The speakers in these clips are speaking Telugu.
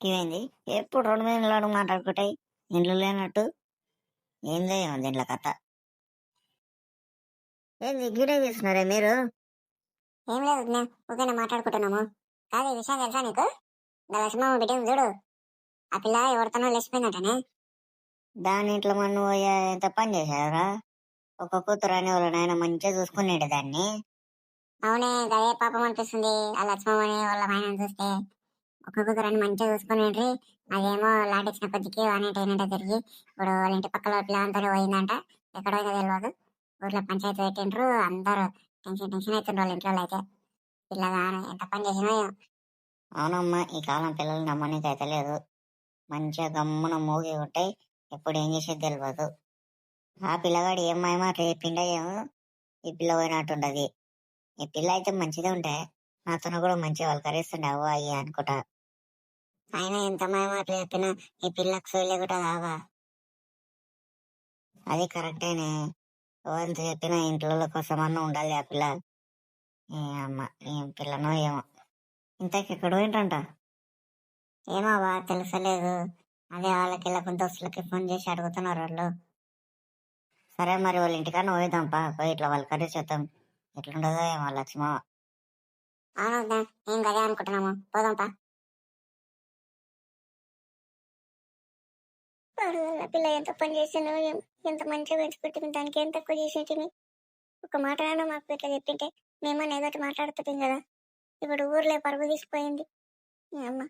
ఇదేంది ఎప్పుడు రోడ్డు మీద నిలబడి మాట్లాడుకుంటాయి ఇంట్లో లేనట్టు. ఏందో ఏమో దీంట్లో కథ. ఏంది గిడే చేస్తున్నారే మీరు? ఏం లేదు వదినా, ఊరికే మాట్లాడుకుంటున్నాము. కాదు ఈ విషయం తెలుసా నీకు? గా లక్ష్మమ్మ బిడ్డ ఉంది చూడు, ఆ పిల్ల ఎవరితోనో లేచిపోయిందంటనే. దాని ఇంట్లో మన ఎంత పని చేశారా? ఒక కూతురు అని వాళ్ళ నాయన మంచిగా చూసుకునేది దాన్ని. అవునే, గదే పాపం అనిపిస్తుంది ఆ లక్ష్మమ్మని వాళ్ళ ఆయన చూస్తే. ఒక్క కూతురని మంచిగా చూసుకునేది, అదేమో లాటిచ్చిన కొద్దికి అనేటైనట్టే తిరిగి ఇప్పుడు వాళ్ళ ఇంటి పక్కల పిల్ల అంతా పోయిందంట. ఎక్కడ పోయిందో తెలియదు. ఊర్లో పంచాయతీ పెట్టిండ్రు, అందరూ టెన్షన్ టెన్షన్ అవుతుండ్రు వాళ్ళ ఇంట్లో అయితే. పిల్లగా ఎంత పని చేసినా అవునమ్మా, ఈ కాలం పిల్లలు నమ్మనీకి అయితే లేదు. మంచిగా గమ్మున మూగి ఉంటాయి, ఎప్పుడు ఏం చేసేది తెలియదు. ఆ పిల్లగాడు ఏం మాయమా రేపిండా ఏమో ఈ పిల్ల పోయినట్టుండదు. ఈ పిల్ల అయితే మంచిగా ఉంటే నాతో కూడా మంచిగా వాళ్ళు కరిస్తుండే అవ్వ అయ్యి అనుకుంటా. ఆయన ఎంత మాయమాటలు చెప్పినా ఈ పిల్లకు సోయి లేకుండా కావా. అది కరెక్టేనే, ఎంత చెప్పినా ఇంట్లో కోసం అన్న ఉండాలి ఆ పిల్ల. ఏ అమ్మ ఏం పిల్లనో ఏమో. ఇంతకెక్కడ పోయింటంట? ఏమో బా తెలుసలేదు. అదే వాళ్ళకి ఇలా దోస్తులకి ఫోన్ చేసి అడుగుతున్నారు వాళ్ళు. సరే మరి వాళ్ళ ఇంటికన్నా పోయిద్దాంపా, పోయి ఇట్లా వాళ్ళు కర్రీ చేద్దాం. ఎట్లుండదో ఏమో లక్ష్మ. అవునవునా, ఏం గదే అనుకుంటున్నాము, పోదాంపా. పిల్ల ఎంత పని చేసినో ఎంత మంచిగా పెంచుకుంటుంది, దానికి ఎంత తక్కువ చేసేటివి. ఒక మాట అయినా మాకు ఇట్లా చెప్పింటే మేమన్నా ఏదో ఒకటి మాట్లాడుతుంది కదా. ఇప్పుడు ఊర్లో పరుగు తీసుకుపోయింది. ఈ అమ్మ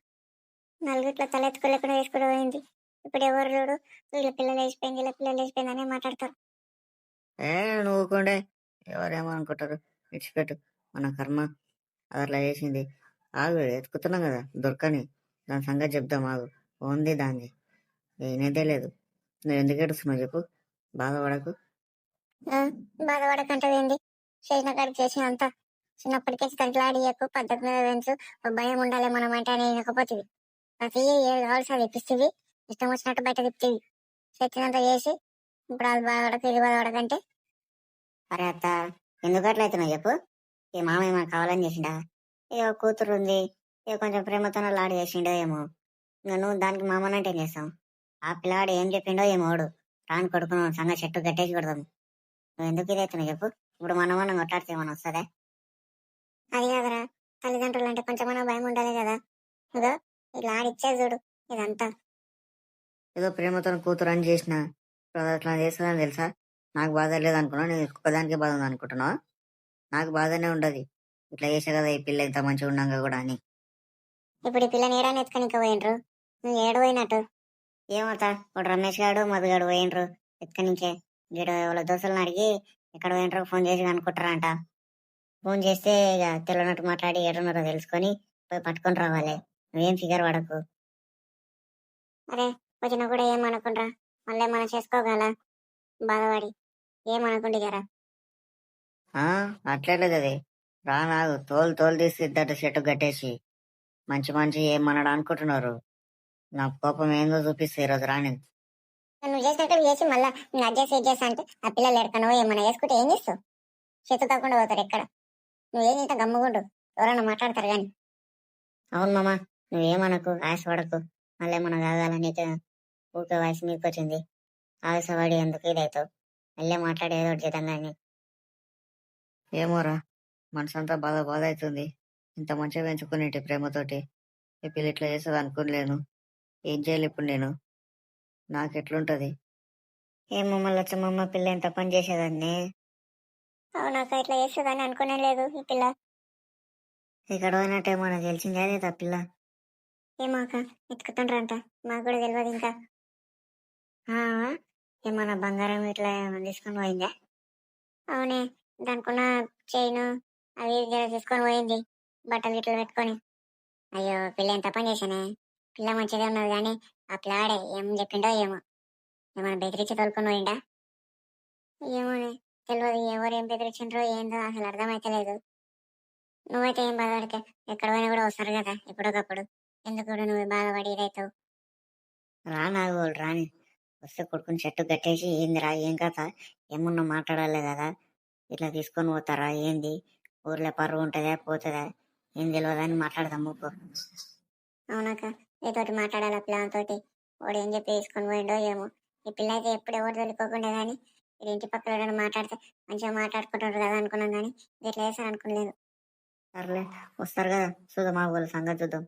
నలుగురిలో తలెత్తుకోలేకుండా వేసుకుని పోయింది. ఇప్పుడు ఎవరు చూడు వీళ్ళ పిల్లలు వేసిపోయింది, వీళ్ళ పిల్లలు వేసిపోయింది అనే మాట్లాడతారు. ఏ నువ్వుకుండే, ఎవరేమో అనుకుంటారు, విడిచిపెట్టు. మన కర్మ అది అట్లా చేసింది. ఆగు ఎత్తుకుతున్నాం కదా దొరకని, దాని సంగతి చెప్దాం ఆగు. ఉంది దాన్ని, ఏనేదే లేదు. నువ్వు ఎందుకు ఏడుస్తున్నావు చెప్పు, బాధపడకు. బాధపడకంటే ఏంది, చేసిన కాడికి చేసిన అంత. చిన్నప్పటికే తంట్లాడియకు, పద్ధతి మీద పెంచు, ఒక భయం ఉండాలి మనం అంటే అని వినకపోతుంది. ప్రతి ఏది కావాల్సి అది ఇప్పిస్తుంది, ఇష్టం వచ్చినట్టు బయట తిప్పుతుంది. చేసినంత చేసి ఇప్పుడు అది బాధపడక ఇది బాధపడకంటే. అరే అత్త, ఎందుకు అట్లా అవుతున్నావు చెప్పు. ఈ మామయ్య మనకు కావాలని చేసిండా? ఇక కూతురు ఉంది, ఇక కొంచెం ప్రేమతోనే లాడు చేసిండో ఏమో. ఇంకా నువ్వు దానికి మామనంటే ఏం చేస్తాం? ఆ పిల్లాడు ఏం చెప్పిండో ఏమోడు, రాని కొడుకును సంగతి చెట్టు కట్టేసి కొడదాం. నువ్వు ఎందుకు ఇది అవుతున్నావు చెప్పు. ఇప్పుడు మనం కొట్లాడితే ఏమైనా వస్తుందా? అది కాదరా, తల్లిదండ్రులు అంటే కొంచెమైనా భయం ఉండాలి కదా. ఇదో ఇలా ఆడిచ్చేది చూడు ఇదంతా. ఏదో ప్రేమతో కూతురు అని చేసిన అట్లా చేస్తుందని తెలుసా? నాకు బాధ లేదు అనుకున్నా, నేను ఒక్కదానికే బాధ ఉంది అనుకుంటున్నావా? నాకు బాధనే ఉండదు, ఇట్లా చేసా కదా ఈ పిల్ల ఇంత మంచిగా ఉన్నాక కూడా అని. ఇప్పుడు ఈ పిల్లని ఏడాన్ని ఎత్తుకనిక పోయినరు, నువ్వు ఏడు పోయినట్టు. ఏమవుతా, ఇప్పుడు రమేష్ గాడు మధుగాడు పోయినరు ఎత్తుకనించే. వీడు వాళ్ళ దోస్తులను అడిగి ఎక్కడ పోయినరు ఫోన్ చేసి అనుకుంటారంట. ఫోన్ చేస్తే ఇక తెలియనట్టు మాట్లాడి ఎడున్నారో తెలుసుకొని పోయి పట్టుకొని రావాలి. నువ్వేం ఫిగర్ పడకు. అరే వచ్చినా కూడా ఏమనుకుంటా, మళ్ళీ మనం చేసుకోగల బాధపడి ఏమనుకుంటే జరా. అట్లెట్లేదు, రానాగు తోలు తోలు తీసి ఇద్దరు చెట్టు కట్టేసి మంచి మంచి ఏమన్నాడు అనుకుంటున్నారు. నా కోపం ఏందో చూపిస్తే ఈరోజు రాని. నువ్వు చేసినట్టు చేసి మళ్ళీ నేను అడ్జస్ట్ ఇది చేస్తా అంటే ఆ పిల్లలు ఎడకనో ఏమన్నా వేసుకుంటే ఏం చేస్తావు? చేతు కాకుండా పోతారు ఎక్కడ. నువ్వేం ఇంత గమ్ముగుండు, ఎవరన్నా మాట్లాడతారు కానీ. అవును మామ, నువ్వేమనకు, ఆశపడకు. మళ్ళీ ఏమన్నా కాగాలని ఊకే వయసు మీకు వచ్చింది. ఆశపడి ఎందుకు ఇదవుతావు? మళ్ళీ మాట్లాడి ఏదో ఒకటి చేద్దాం కానీ. ఏమోరా, మనసంతా బాధ బాధ అవుతుంది. ఇంత మంచిగా పెంచుకునేటి ప్రేమతోటి ఈ పిల్ల ఇట్లా చేస్తుంది అనుకోలేను. ఏం చేయాలి ఇప్పుడు నేను? నాకెట్లుంటది? ఏమో మళ్ళీ వచ్చమ్మమ్మ పిల్ల ఎంత పని చేసేదాన్ని. అవునాక ఇట్లా చేస్తుందని అనుకునే లేదు ఈ పిల్ల. ఇక్కడ పోయినట్టేమో నాకు తెలిసింది అదే తప్పిల్ల. ఏమాక ఎత్తుకుతుండ్రంట, మాకు కూడా తెలియదు ఇంకా. ఏమన్నా బంగారం ఇట్లా ఏమన్నా తీసుకొని పోయిందా? అవునే, దానికున్న చైన్ అవి జర తీసుకొని పోయింది, బట్టలు గిట్టలు పెట్టుకొని. అయ్యో పిల్ల ఎంత పని చేశానే. పిల్ల మంచిగా ఉన్నది కానీ ఆ పిల్లాడే ఏం చెప్పిండో ఏమో, ఏమైనా బెదిరించి తోలుకొని పోయిండా ఏమోనే. తెలియదు ఎవరు ఏం బెదిరించిండ్రో ఏందో అసలు అర్థమైతలేదు. నువ్వైతే ఏం బాధపడితే ఎక్కడ పోయినా కూడా వస్తారు కదా ఎప్పుడొకప్పుడు, ఎందుకు కూడా నువ్వు బాధపడి ఇదవుతావు. రానాగు రాని, వస్తే కొడుకుని చెట్టు కట్టేసి ఏందిరా ఏం కథ, ఏమన్నా మాట్లాడాలి కదా. ఇట్లా తీసుకొని పోతారా ఏంది? ఊర్లో పరువు ఉంటుందా పోతుందా ఏం తెలియదా అని మాట్లాడదాం ఊకో. అవునాక ఏతోటి మాట్లాడాలి ఆ పిల్లతోటి. వాడు ఏం చెప్పి తీసుకొని పోయిండో ఏమో. ఈ పిల్ల అయితే ఎప్పుడు ఎవరు తోలుకోకుండా కానీ ఇది ఇంటి పక్కన ఎవరైనా మాట్లాడితే మంచిగా మాట్లాడుకుంటారు కదా అనుకున్నాం కానీ ఇట్లా చేస్తారు అనుకోలేదు. సర్లే, వస్తారు కదా చూద్దాం, మా వాళ్ళ సంగతి చూద్దాం.